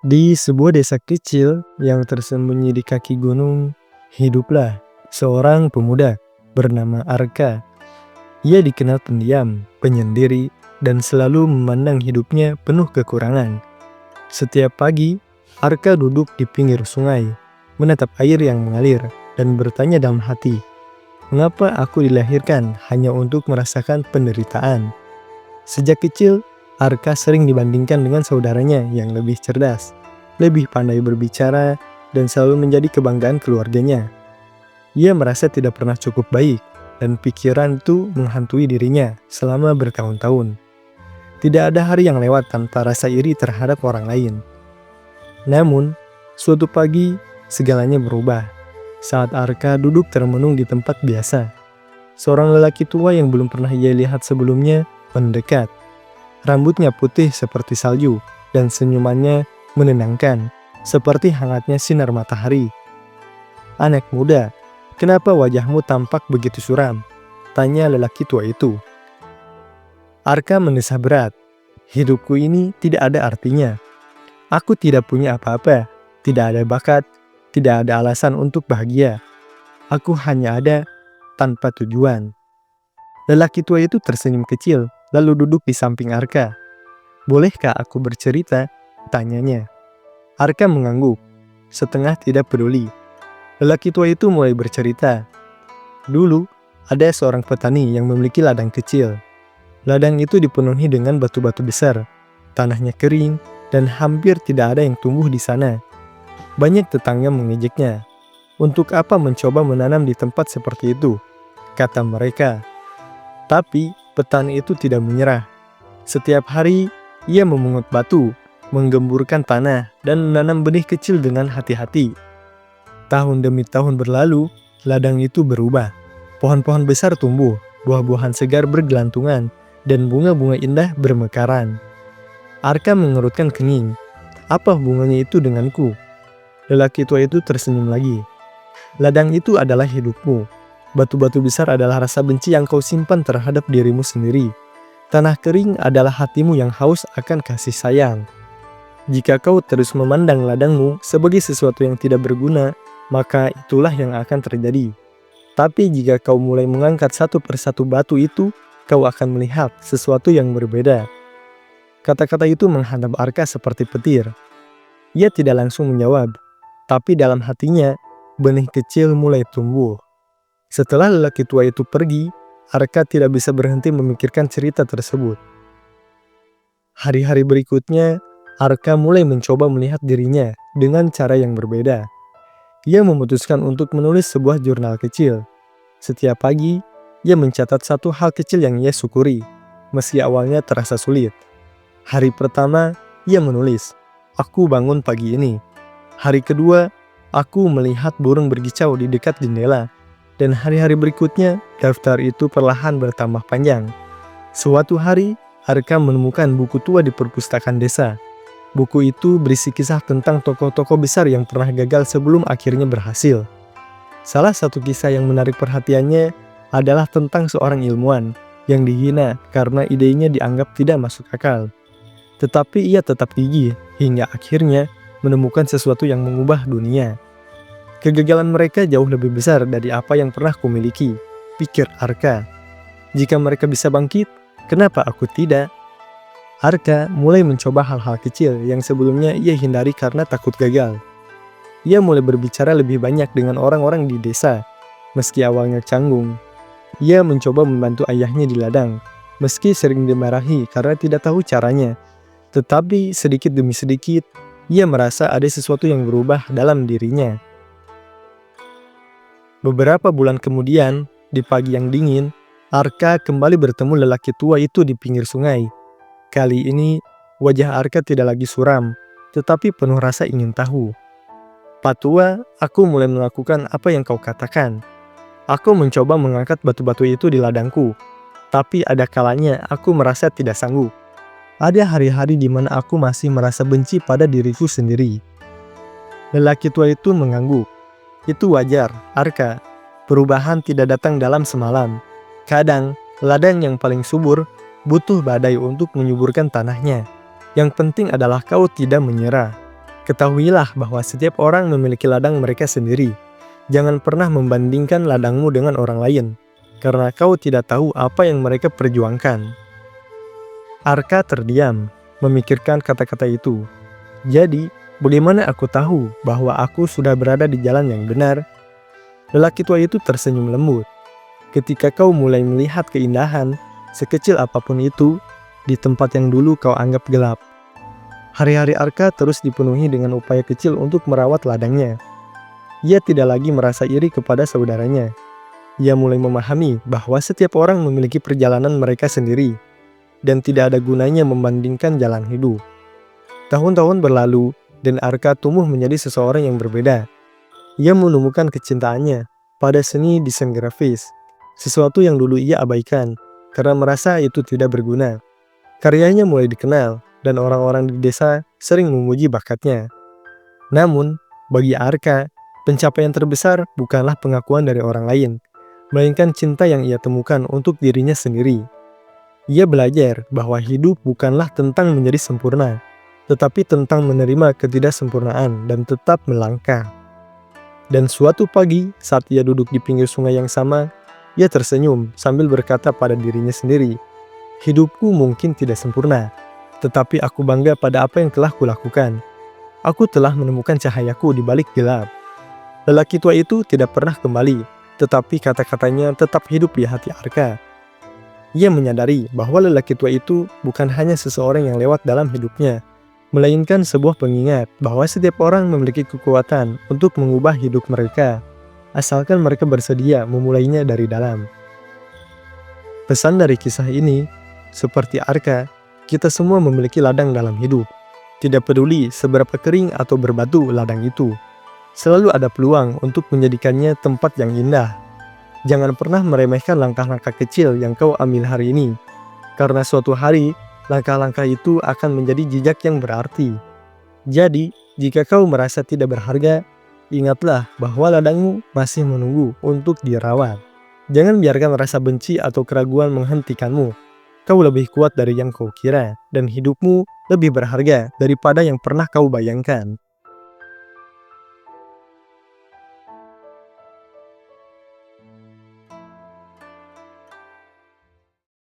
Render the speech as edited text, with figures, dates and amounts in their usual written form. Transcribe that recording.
Di sebuah desa kecil yang tersembunyi di kaki gunung, hiduplah seorang pemuda bernama Arka. Ia dikenal pendiam, penyendiri, dan selalu memandang hidupnya penuh kekurangan. Setiap pagi, Arka duduk di pinggir sungai, menatap air yang mengalir, dan bertanya dalam hati, "Mengapa aku dilahirkan hanya untuk merasakan penderitaan?" Sejak kecil, Arka sering dibandingkan dengan saudaranya yang lebih cerdas, lebih pandai berbicara, dan selalu menjadi kebanggaan keluarganya. Ia merasa tidak pernah cukup baik, dan pikiran itu menghantui dirinya selama bertahun-tahun. Tidak ada hari yang lewat tanpa rasa iri terhadap orang lain. Namun, suatu pagi, segalanya berubah. Saat Arka duduk termenung di tempat biasa, seorang lelaki tua yang belum pernah ia lihat sebelumnya mendekat. Rambutnya putih seperti salju, dan senyumannya menenangkan, seperti hangatnya sinar matahari. "Anak muda, kenapa wajahmu tampak begitu suram?" tanya lelaki tua itu. Arka mendesah berat. "Hidupku ini tidak ada artinya. Aku tidak punya apa-apa, tidak ada bakat, tidak ada alasan untuk bahagia. Aku hanya ada tanpa tujuan." Lelaki tua itu tersenyum kecil, lalu duduk di samping Arka. "Bolehkah aku bercerita?" tanyanya. Arka mengangguk, setengah tidak peduli. Lelaki tua itu mulai bercerita. Dulu, ada seorang petani yang memiliki ladang kecil. Ladang itu dipenuhi dengan batu-batu besar. Tanahnya kering, dan hampir tidak ada yang tumbuh di sana. Banyak tetangga mengejeknya. "Untuk apa mencoba menanam di tempat seperti itu?" kata mereka. Tapi petani itu tidak menyerah. Setiap hari, ia memungut batu, menggemburkan tanah, dan menanam benih kecil dengan hati-hati. Tahun demi tahun berlalu, ladang itu berubah. Pohon-pohon besar tumbuh, buah-buahan segar bergelantungan, dan bunga-bunga indah bermekaran. Arka mengerutkan kening. "Apa hubungannya itu denganku?" Lelaki tua itu tersenyum lagi. "Ladang itu adalah hidupmu. Batu-batu besar adalah rasa benci yang kau simpan terhadap dirimu sendiri. Tanah kering adalah hatimu yang haus akan kasih sayang. Jika kau terus memandang ladangmu sebagai sesuatu yang tidak berguna, maka itulah yang akan terjadi. Tapi jika kau mulai mengangkat satu persatu batu itu, kau akan melihat sesuatu yang berbeda." Kata-kata itu menghantam Arka seperti petir. Ia tidak langsung menjawab, tapi dalam hatinya, benih kecil mulai tumbuh. Setelah lelaki tua itu pergi, Arka tidak bisa berhenti memikirkan cerita tersebut. Hari-hari berikutnya, Arka mulai mencoba melihat dirinya dengan cara yang berbeda. Ia memutuskan untuk menulis sebuah jurnal kecil. Setiap pagi, ia mencatat satu hal kecil yang ia syukuri, meski awalnya terasa sulit. Hari pertama, ia menulis, "Aku bangun pagi ini." Hari kedua, "Aku melihat burung berkicau di dekat jendela." Dan hari-hari berikutnya, daftar itu perlahan bertambah panjang. Suatu hari, Arka menemukan buku tua di perpustakaan desa. Buku itu berisi kisah tentang tokoh-tokoh besar yang pernah gagal sebelum akhirnya berhasil. Salah satu kisah yang menarik perhatiannya adalah tentang seorang ilmuwan yang dihina karena idenya dianggap tidak masuk akal. Tetapi ia tetap gigih hingga akhirnya menemukan sesuatu yang mengubah dunia. Kegagalan mereka jauh lebih besar dari apa yang pernah kumiliki, pikir Arka. Jika mereka bisa bangkit, kenapa aku tidak? Arka mulai mencoba hal-hal kecil yang sebelumnya ia hindari karena takut gagal. Ia mulai berbicara lebih banyak dengan orang-orang di desa, meski awalnya canggung. Ia mencoba membantu ayahnya di ladang, meski sering dimarahi karena tidak tahu caranya. Tetapi sedikit demi sedikit, ia merasa ada sesuatu yang berubah dalam dirinya. Beberapa bulan kemudian, di pagi yang dingin, Arka kembali bertemu lelaki tua itu di pinggir sungai. Kali ini, wajah Arka tidak lagi suram, tetapi penuh rasa ingin tahu. "Pak tua, aku mulai melakukan apa yang kau katakan. Aku mencoba mengangkat batu-batu itu di ladangku, tapi ada kalanya aku merasa tidak sanggup. Ada hari-hari di mana aku masih merasa benci pada diriku sendiri." Lelaki tua itu mengangguk. "Itu wajar, Arka. Perubahan tidak datang dalam semalam. Kadang, ladang yang paling subur butuh badai untuk menyuburkan tanahnya. Yang penting adalah kau tidak menyerah." Ketahuilah bahwa setiap orang memiliki ladang mereka sendiri. Jangan pernah membandingkan ladangmu dengan orang lain, karena kau tidak tahu apa yang mereka perjuangkan. Arka terdiam, memikirkan kata-kata itu. Jadi, bagaimana aku tahu bahwa aku sudah berada di jalan yang benar? Lelaki tua itu tersenyum lembut. Ketika kau mulai melihat keindahan, sekecil apapun itu, di tempat yang dulu kau anggap gelap. Hari-hari Arka terus dipenuhi dengan upaya kecil untuk merawat ladangnya. Ia tidak lagi merasa iri kepada saudaranya. Ia mulai memahami bahwa setiap orang memiliki perjalanan mereka sendiri, dan tidak ada gunanya membandingkan jalan hidup. Tahun-tahun berlalu, dan Arka tumbuh menjadi seseorang yang berbeda. Ia menemukan kecintaannya pada seni desain grafis, sesuatu yang dulu ia abaikan karena merasa itu tidak berguna. Karyanya mulai dikenal, dan orang-orang di desa sering memuji bakatnya. Namun, bagi Arka, pencapaian terbesar bukanlah pengakuan dari orang lain, melainkan cinta yang ia temukan untuk dirinya sendiri. Ia belajar bahwa hidup bukanlah tentang menjadi sempurna, tetapi tentang menerima ketidaksempurnaan dan tetap melangkah. Dan suatu pagi, saat ia duduk di pinggir sungai yang sama, ia tersenyum sambil berkata pada dirinya sendiri, "Hidupku mungkin tidak sempurna, tetapi aku bangga pada apa yang telah kulakukan. Aku telah menemukan cahayaku di balik gelap." Lelaki tua itu tidak pernah kembali, tetapi kata-katanya tetap hidup di hati Arka. Ia menyadari bahwa lelaki tua itu bukan hanya seseorang yang lewat dalam hidupnya, melainkan sebuah pengingat bahwa setiap orang memiliki kekuatan untuk mengubah hidup mereka, asalkan mereka bersedia memulainya dari dalam. Pesan dari kisah ini, seperti Arka, kita semua memiliki ladang dalam hidup. Tidak peduli seberapa kering atau berbatu ladang itu, selalu ada peluang untuk menjadikannya tempat yang indah. Jangan pernah meremehkan langkah-langkah kecil yang kau ambil hari ini, karena suatu hari langkah-langkah itu akan menjadi jejak yang berarti. Jadi, jika kau merasa tidak berharga, ingatlah bahwa ladangmu masih menunggu untuk dirawat. Jangan biarkan rasa benci atau keraguan menghentikanmu. Kau lebih kuat dari yang kau kira, dan hidupmu lebih berharga daripada yang pernah kau bayangkan.